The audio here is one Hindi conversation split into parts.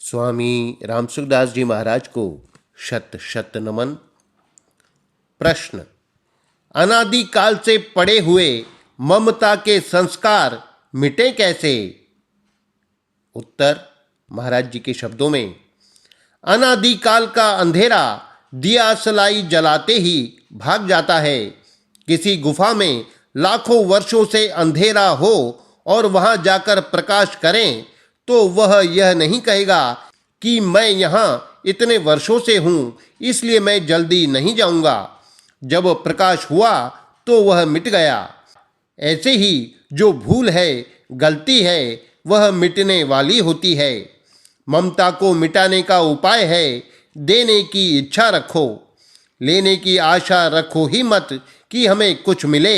स्वामी रामसुखदास जी महाराज को शत शत नमन। प्रश्न: अनादिकाल से पड़े हुए ममता के संस्कार मिटे कैसे? उत्तर महाराज जी के शब्दों में: अनादिकाल का अंधेरा दिया सलाई जलाते ही भाग जाता है। किसी गुफा में लाखों वर्षों से अंधेरा हो और वहां जाकर प्रकाश करें तो वह यह नहीं कहेगा कि मैं यहाँ इतने वर्षों से हूँ इसलिए मैं जल्दी नहीं जाऊँगा। जब प्रकाश हुआ तो वह मिट गया। ऐसे ही जो भूल है, गलती है, वह मिटने वाली होती है। ममता को मिटाने का उपाय है देने की इच्छा रखो, लेने की आशा रखो ही मत कि हमें कुछ मिले।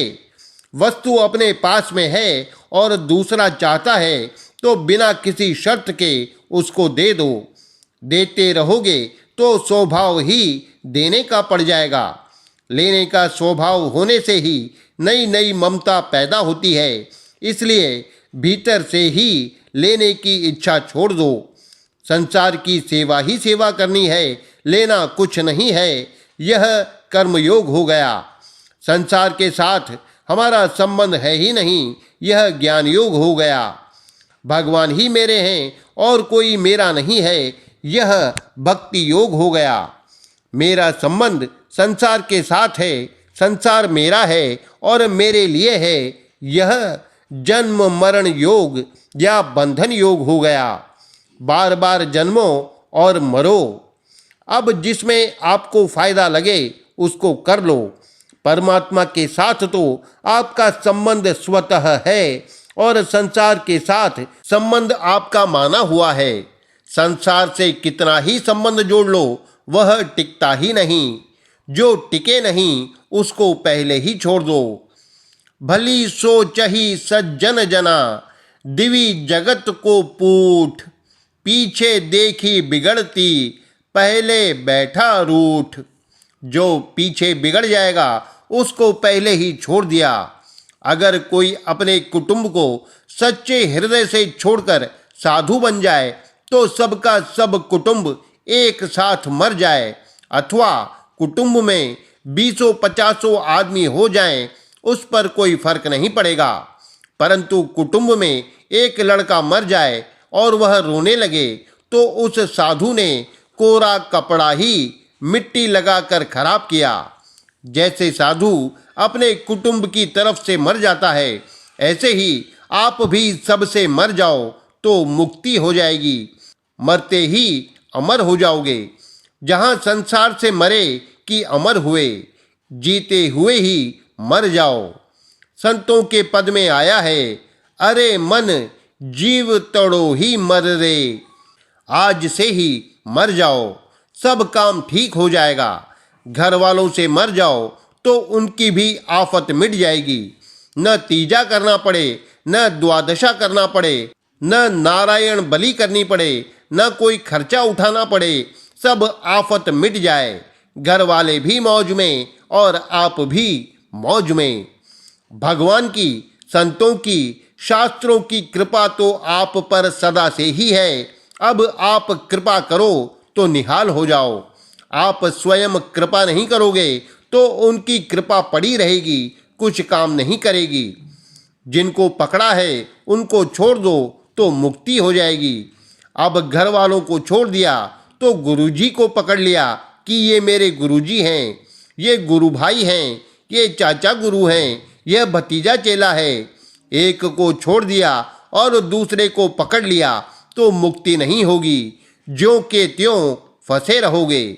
वस्तु अपने पास में है और दूसरा चाहता है तो बिना किसी शर्त के उसको दे दो। देते रहोगे तो स्वभाव ही देने का पड़ जाएगा। लेने का स्वभाव होने से ही नई नई ममता पैदा होती है। इसलिए भीतर से ही लेने की इच्छा छोड़ दो। संसार की सेवा ही सेवा करनी है, लेना कुछ नहीं है। यह कर्मयोग हो गया। संसार के साथ हमारा संबंध है ही नहीं, यह ज्ञान योग हो गया। भगवान ही मेरे हैं और कोई मेरा नहीं है, यह भक्ति योग हो गया। मेरा संबंध संसार के साथ है, संसार मेरा है और मेरे लिए है, यह जन्म मरण योग या बंधन योग हो गया। बार बार जन्मो और मरो। अब जिसमें आपको फायदा लगे उसको कर लो। परमात्मा के साथ तो आपका संबंध स्वतः है और संसार के साथ संबंध आपका माना हुआ है। संसार से कितना ही संबंध जोड़ लो, वह टिकता ही नहीं। जो टिके नहीं उसको पहले ही छोड़ दो। भली सोचहि सज्जन जना, दिवी जगत को पूठ। पीछे देखी बिगड़ती, पहले बैठा रूठ। जो पीछे बिगड़ जाएगा उसको पहले ही छोड़ दिया। अगर कोई अपने कुटुंब को सच्चे हृदय से छोड़कर साधु बन जाए तो सबका सब कुटुंब एक साथ मर जाए, अथवा कुटुंब में 20-50 आदमी हो जाएं, उस पर कोई फर्क नहीं पड़ेगा। परंतु कुटुंब में एक लड़का मर जाए और वह रोने लगे तो उस साधु ने कोरा कपड़ा ही मिट्टी लगाकर खराब किया। जैसे साधु अपने कुटुंब की तरफ से मर जाता है, ऐसे ही आप भी सबसे मर जाओ तो मुक्ति हो जाएगी। मरते ही अमर हो जाओगे। जहाँ संसार से मरे कि अमर हुए, जीते हुए ही मर जाओ। संतों के पद में आया है, अरे मन जीव तड़ो ही मर रे। आज से ही मर जाओ, सब काम ठीक हो जाएगा। घर वालों से मर जाओ तो उनकी भी आफत मिट जाएगी। न तीजा करना पड़े, न द्वादशा करना पड़े, न नारायण बलि करनी पड़े, न कोई खर्चा उठाना पड़े। सब आफत मिट जाए। घर वाले भी मौज में और आप भी मौज में। भगवान की, संतों की, शास्त्रों की कृपा तो आप पर सदा से ही है। अब आप कृपा करो तो निहाल हो जाओ। आप स्वयं कृपा नहीं करोगे तो उनकी कृपा पड़ी रहेगी, कुछ काम नहीं करेगी। जिनको पकड़ा है उनको छोड़ दो तो मुक्ति हो जाएगी। अब घर वालों को छोड़ दिया तो गुरुजी को पकड़ लिया कि ये मेरे गुरुजी हैं, ये गुरु भाई हैं, ये चाचा गुरु हैं, यह भतीजा चेला है। एक को छोड़ दिया और दूसरे को पकड़ लिया तो मुक्ति नहीं होगी, ज्यों के त्यों फंसे रहोगे।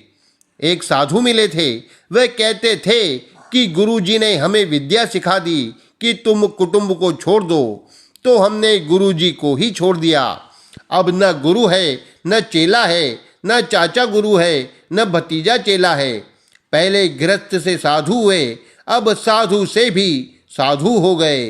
एक साधु मिले थे, वह कहते थे कि गुरुजी ने हमें विद्या सिखा दी कि तुम कुटुंब को छोड़ दो, तो हमने गुरुजी को ही छोड़ दिया। अब न गुरु है, न चेला है, न चाचा गुरु है, न भतीजा चेला है। पहले गृहस्थ से साधु हुए, अब साधु से भी साधु हो गए।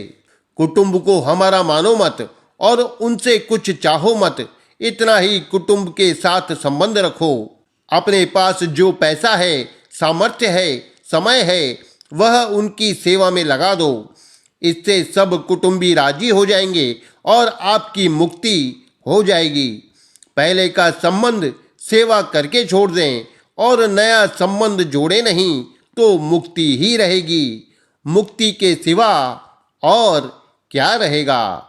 कुटुंब को हमारा मानो मत और उनसे कुछ चाहो मत। इतना ही कुटुंब के साथ संबंध रखो। अपने पास जो पैसा है, सामर्थ्य है, समय है, वह उनकी सेवा में लगा दो। इससे सब कुटुंबी राजी हो जाएंगे और आपकी मुक्ति हो जाएगी। पहले का संबंध सेवा करके छोड़ दें और नया संबंध जोड़े नहीं तो मुक्ति ही रहेगी। मुक्ति के सिवा और क्या रहेगा।